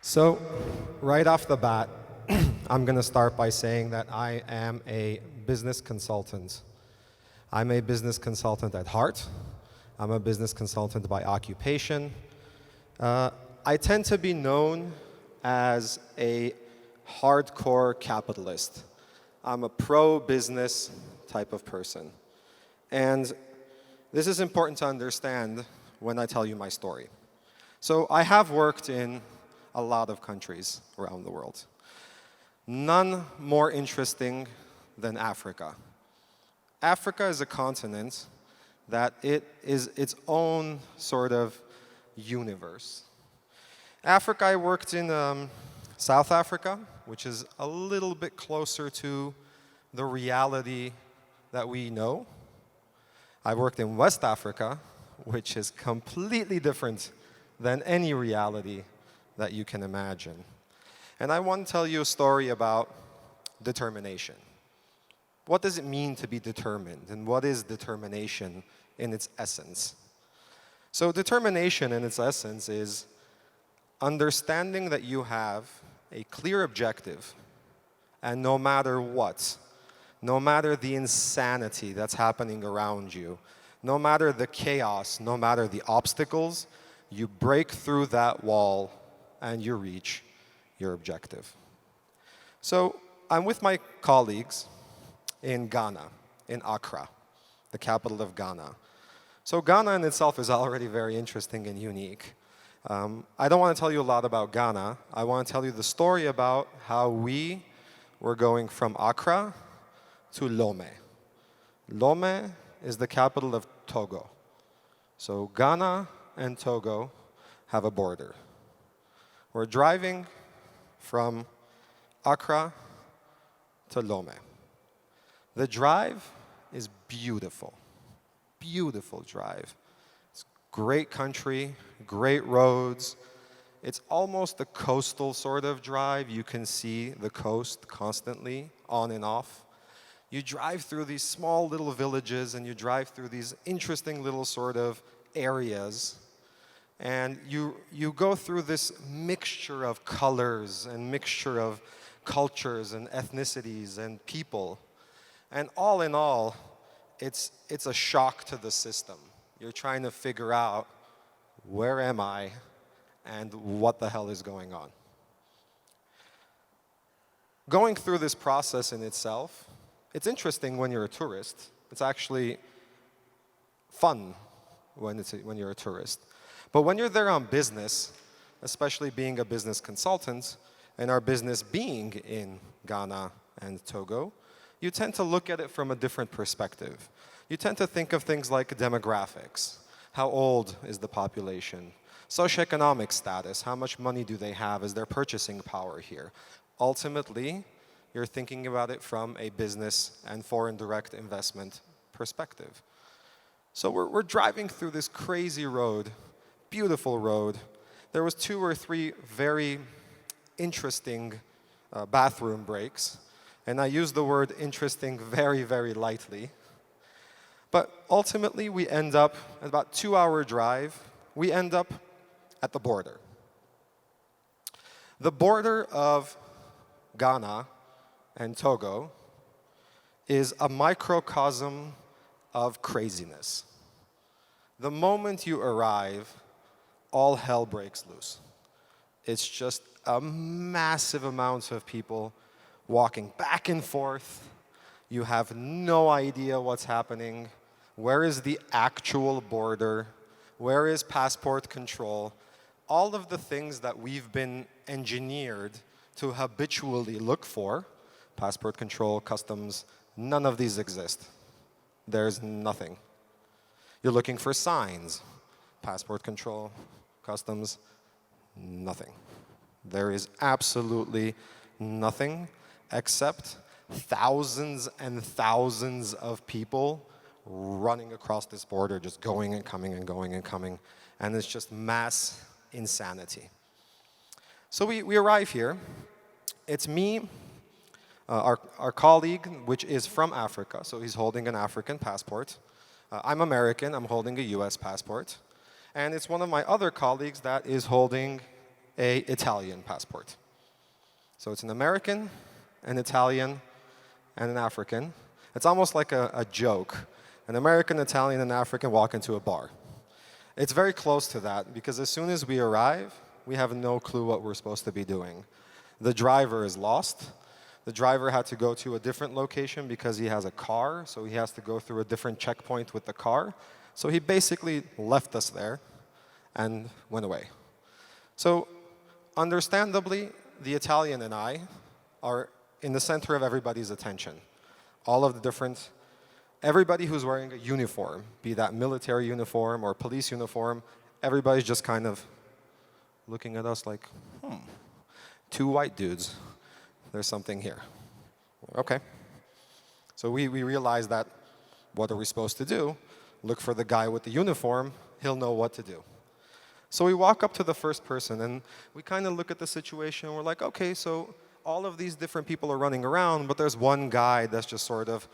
So, right off the bat, I'm going to start by saying that I am a business consultant. I'm a business consultant at heart. I'm a business consultant by occupation. I tend to be known as a hardcore capitalist. I'm a pro-business type of person. And this is important to understand when I tell you my story. So I have worked in a lot of countries around the world. None more interesting than Africa. Africa is a continent that it is its own sort of universe. Africa, I worked in South Africa, which is a little bit closer to the reality that we know. I worked in West Africa, which is completely different than any reality that you can imagine. And I want to tell you a story about determination. What does it mean to be determined, and what is determination in its essence? So determination in its essence is understanding that you have a clear objective, and no matter what, no matter the insanity that's happening around you, no matter the chaos, no matter the obstacles, you break through that wall and you reach your objective. So I'm with my colleagues in Ghana, in Accra, the capital of Ghana. So Ghana in itself is already very interesting and unique. I don't want to tell you a lot about Ghana. I want to tell you the story about how we were going from Accra to Lome. Lome is the capital of Togo. So Ghana and Togo have a border. We're driving from Accra to Lome. The drive is beautiful. Beautiful drive. It's great country, great roads. It's almost a coastal sort of drive. You can see the coast constantly, on and off. You drive through these small little villages and you drive through these interesting little sort of areas. And you go through this mixture of colors and mixture of cultures and ethnicities and people. And all in all, it's a shock to the system. You're trying to figure out, where am I and what the hell is going on? Going through this process in itself, it's interesting when you're a tourist. It's actually fun when you're a tourist. But when you're there on business, especially being a business consultant, and our business being in Ghana and Togo, you tend to look at it from a different perspective. You tend to think of things like demographics. How old is the population? Socioeconomic status. How much money do they have? Is their purchasing power here? Ultimately, you're thinking about it from a business and foreign direct investment perspective. So we're driving through this crazy road, beautiful road. There was 2 or 3 very interesting bathroom breaks. And I use the word interesting very, very lightly. But ultimately, we end up, at about 2-hour drive, we end up at the border. The border of Ghana and Togo is a microcosm of craziness. The moment you arrive, all hell breaks loose. It's just a massive amount of people walking back and forth. You have no idea what's happening. Where is the actual border? Where is passport control? All of the things that we've been engineered to habitually look for, passport control, customs, none of these exist. There's nothing. You're looking for signs, passport control, customs, nothing. There is absolutely nothing except thousands and thousands of people running across this border, just going and coming and going and coming. And it's just mass insanity. So we arrive here. It's me, our colleague, which is from Africa, so he's holding an African passport. I'm American, I'm holding a US passport. And it's one of my other colleagues that is holding an Italian passport. So it's an American, an Italian, and an African. It's almost like a joke. An American, Italian, and African walk into a bar. It's very close to that, because as soon as we arrive, we have no clue what we're supposed to be doing. The driver is lost. The driver had to go to a different location because he has a car, so he has to go through a different checkpoint with the car. So he basically left us there and went away. So understandably, the Italian and I are in the center of everybody's attention. All of the different, everybody who's wearing a uniform, be that military uniform or police uniform, everybody's just kind of looking at us like, two white dudes, there's something here. Okay. So we realize that, what are we supposed to do? Look for the guy with the uniform, he'll know what to do. So we walk up to the first person and we kind of look at the situation and we're like, okay, so all of these different people are running around, but there's one guy that's just sort of,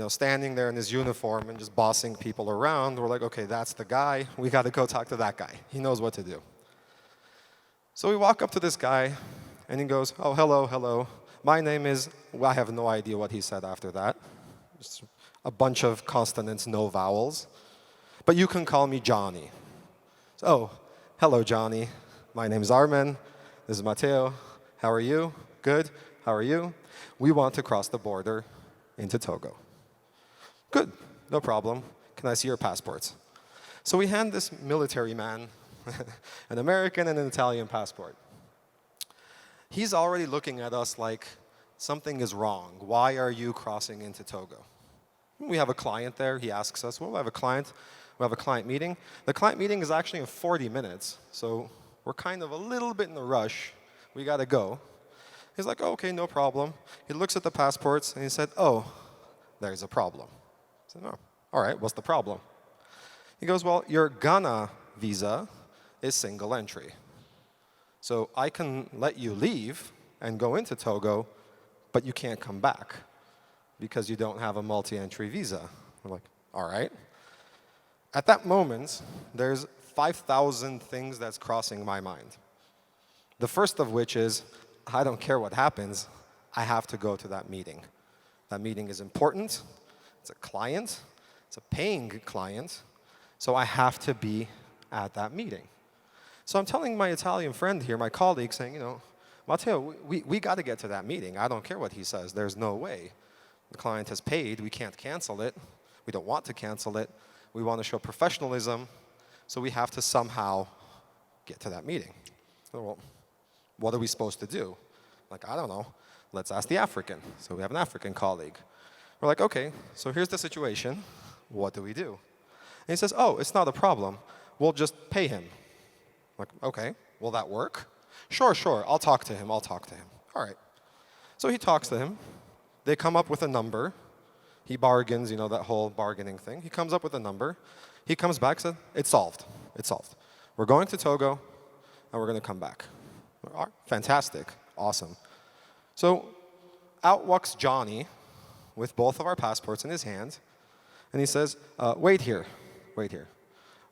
standing there in his uniform and just bossing people around. We're like, okay, that's the guy. We got to go talk to that guy. He knows what to do. So we walk up to this guy and he goes, oh, hello, hello. My name is, well, I have no idea what he said after that. Just a bunch of consonants, no vowels. But you can call me Johnny. So, oh, hello, Johnny. My name is Armen. This is Matteo. How are you? Good. How are you? We want to cross the border into Togo. Good. No problem. Can I see your passports? So we hand this military man an American and an Italian passport. He's already looking at us like something is wrong. Why are you crossing into Togo? We have a client there. He asks us, well, we have a client meeting. The client meeting is actually in 40 minutes, so we're kind of a little bit in a rush. We got to go. He's like, oh, okay, no problem. He looks at the passports and he said, oh, there's a problem. I said, oh, all right, what's the problem? He goes, well, your Ghana visa is single entry. So I can let you leave and go into Togo, but you can't come back because you don't have a multi-entry visa. I'm like, all right. At that moment, there's 5,000 things that's crossing my mind. The first of which is, I don't care what happens, I have to go to that meeting. That meeting is important. It's a client. It's a paying client. So I have to be at that meeting. So I'm telling my Italian friend here, my colleague, saying, Matteo, we got to get to that meeting. I don't care what he says. There's no way. The client has paid. We can't cancel it. We don't want to cancel it. We want to show professionalism. So we have to somehow get to that meeting. So, well, what are we supposed to do? Like, I don't know. Let's ask the African. So we have an African colleague. We're like, okay, so here's the situation. What do we do? And he says, oh, it's not a problem. We'll just pay him. I'm like, okay, will that work? Sure, I'll talk to him. All right. So he talks to him. They come up with a number. He bargains, that whole bargaining thing. He comes up with a number. He comes back and said, it's solved. We're going to Togo, and we're going to come back. All right, fantastic. Awesome. So out walks Johnny with both of our passports in his hand, and he says, wait here.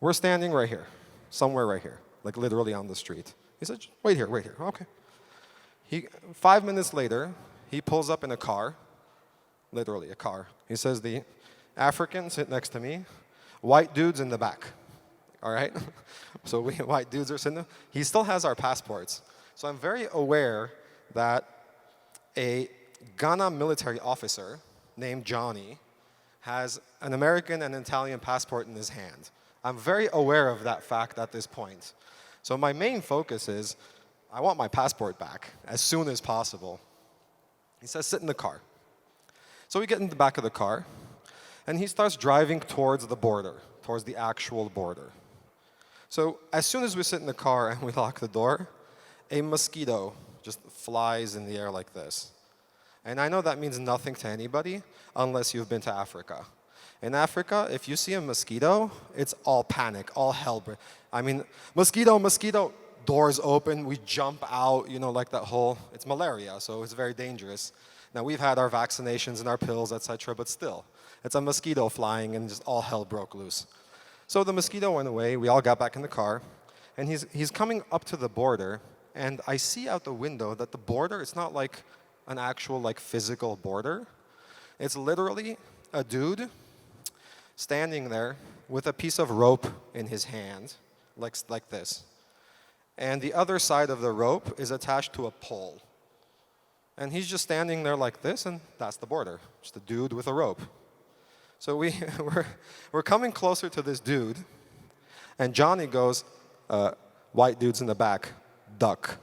We're standing right here, somewhere right here, like literally on the street. He said, wait here. Okay. 5 minutes later, he pulls up in a car, literally a car. He says, the African sit next to me, white dudes in the back. All right? So we white dudes are sitting there. He still has our passports. So I'm very aware that a Ghana military officer named Johnny has an American and Italian passport in his hand. I'm very aware of that fact at this point. So my main focus is, I want my passport back as soon as possible. He says, sit in the car. So we get in the back of the car, and he starts driving towards the border, towards the actual border. So as soon as we sit in the car and we lock the door, a mosquito just flies in the air like this. And I know that means nothing to anybody unless you've been to Africa. In Africa, if you see a mosquito, it's all panic, all hell. I mean, mosquito, doors open, we jump out, like that whole, it's malaria, so it's very dangerous. Now, we've had our vaccinations and our pills, etc., but still, it's a mosquito flying and just all hell broke loose. So the mosquito went away, we all got back in the car, and he's coming up to the border, and I see out the window that the border, it's not like an actual like physical border. It's literally a dude standing there with a piece of rope in his hand, like this. And the other side of the rope is attached to a pole. And he's just standing there like this, and that's the border. Just a dude with a rope. So we're coming closer to this dude, and Johnny goes, white dude's in the back, duck.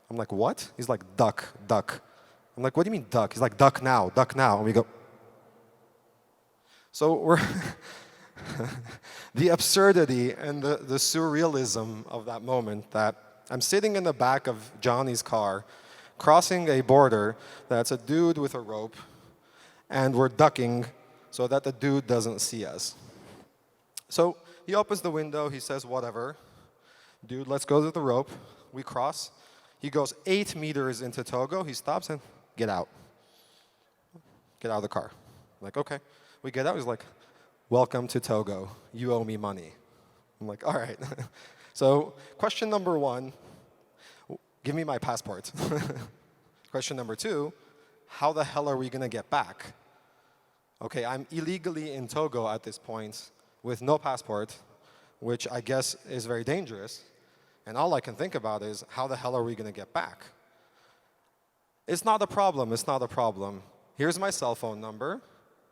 I'm like, what? He's like, duck, duck. I'm like, what do you mean duck? He's like, duck now, duck now. And we go. So we're, the absurdity and the surrealism of that moment, that I'm sitting in the back of Johnny's car, crossing a border that's a dude with a rope, and we're ducking so that the dude doesn't see us. So he opens the window, he says, whatever. Dude, let's go to the rope. We cross. He goes 8 meters into Togo. He stops and get out. Get out of the car. I'm like, okay. We get out. He's like, welcome to Togo. You owe me money. I'm like, all right. So question number 1, give me my passport. Question number 2, how the hell are we going to get back? Okay, I'm illegally in Togo at this point with no passport, which I guess is very dangerous. And all I can think about is, how the hell are we going to get back? It's not a problem. It's not a problem. Here's my cell phone number.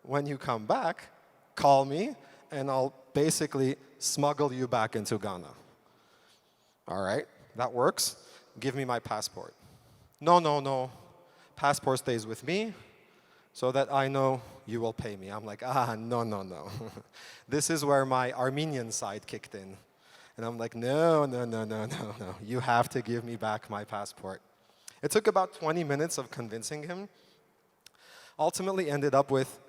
When you come back, call me, and I'll basically smuggle you back into Ghana. All right, that works. Give me my passport. No, no, no. Passport stays with me so that I know you will pay me. I'm like, no, no, no. This is where my Armenian side kicked in. And I'm like, no, no, no, no, no, no. You have to give me back my passport. It took about 20 minutes of convincing him. Ultimately ended up with,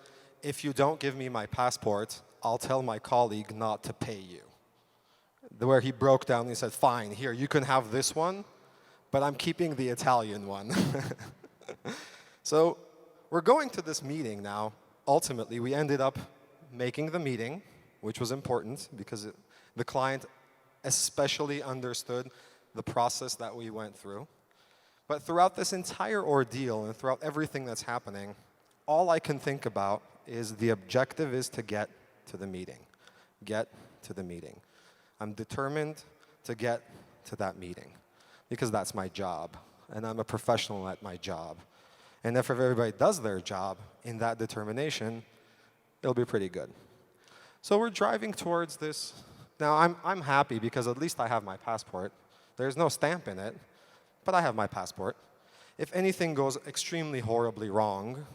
if you don't give me my passport, I'll tell my colleague not to pay you. Where he broke down and he said, fine, here, you can have this one, but I'm keeping the Italian one. So we're going to this meeting now. Ultimately, we ended up making the meeting, which was important because the client especially understood the process that we went through. But throughout this entire ordeal and throughout everything that's happening, all I can think about is the objective is to get to the meeting. Get to the meeting. I'm determined to get to that meeting because that's my job, and I'm a professional at my job. And if everybody does their job in that determination, it'll be pretty good. So we're driving towards this. Now, I'm happy because at least I have my passport. There's no stamp in it, but I have my passport. If anything goes extremely horribly wrong,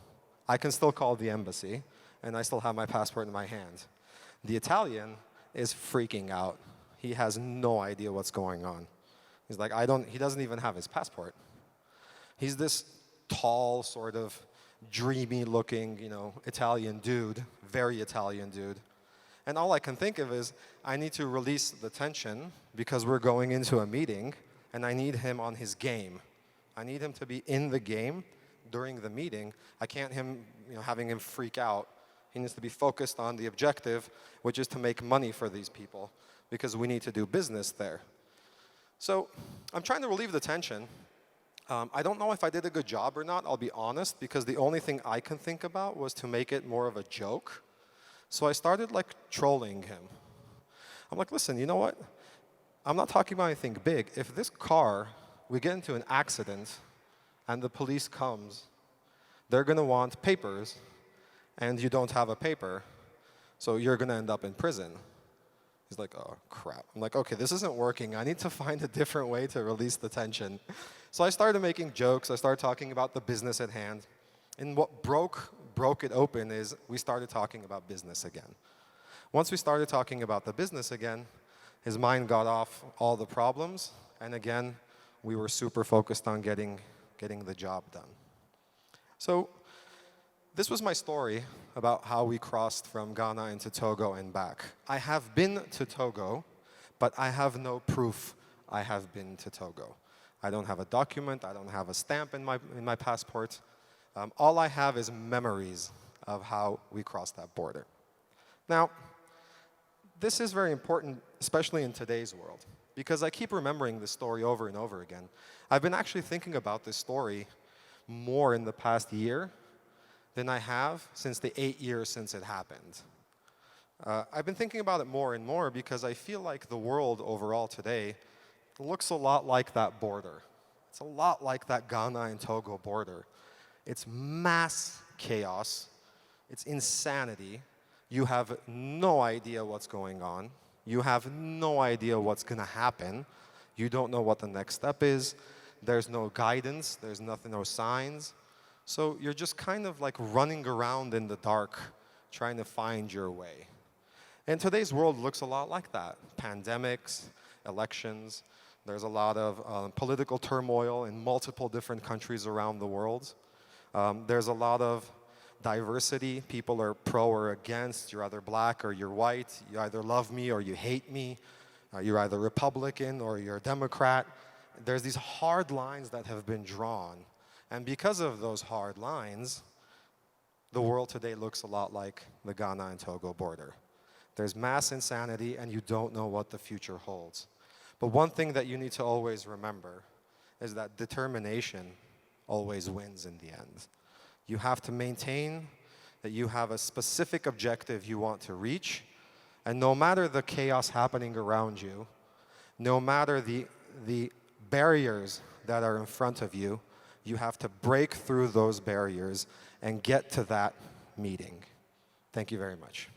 I can still call the embassy, and I still have my passport in my hand. The Italian is freaking out. He has no idea what's going on. He's like, he doesn't even have his passport. He's this tall, sort of dreamy-looking, Italian dude, very Italian dude. And all I can think of is, I need to release the tension because we're going into a meeting, and I need him on his game. I need him to be in the game during the meeting. I can't having him freak out. He needs to be focused on the objective, which is to make money for these people, because we need to do business there. So I'm trying to relieve the tension. I don't know if I did a good job or not, I'll be honest, because the only thing I can think about was to make it more of a joke. So I started trolling him. I'm like, listen, you know what? I'm not talking about anything big. If this car, we get into an accident and the police comes, they're going to want papers, and you don't have a paper, so you're going to end up in prison. He's like, oh, crap. I'm like, okay, this isn't working. I need to find a different way to release the tension. So I started making jokes. I started talking about the business at hand. And what broke it open is we started talking about business again. Once we started talking about the business again, his mind got off all the problems. And again, we were super focused on getting the job done. So this was my story about how we crossed from Ghana into Togo and back. I have been to Togo, but I have no proof I have been to Togo. I don't have a document. I don't have a stamp in my passport. All I have is memories of how we crossed that border. Now, this is very important, especially in today's world. because I keep remembering this story over and over again. I've been actually thinking about this story more in the past year than I have since the 8 years since it happened. I've been thinking about it more and more because I feel like the world overall today looks a lot like that border. It's a lot like that Ghana and Togo border. It's mass chaos. It's insanity. You have no idea what's going on. You have no idea what's going to happen. You don't know what the next step is. There's no guidance. There's nothing, no signs. So you're just kind of like running around in the dark, trying to find your way. And today's world looks a lot like that. Pandemics, elections. There's a lot of political turmoil in multiple different countries around the world. There's a lot of diversity. People are pro or against. You're either black or you're white. You either love me or you hate me. You're either Republican or you're a Democrat. There's these hard lines that have been drawn. And because of those hard lines, the world today looks a lot like the Ghana and Togo border. There's mass insanity, and you don't know what the future holds. But one thing that you need to always remember is that determination always wins in the end. You have to maintain that you have a specific objective you want to reach, and no matter the chaos happening around you, no matter the barriers that are in front of you, you have to break through those barriers and get to that meeting. Thank you very much.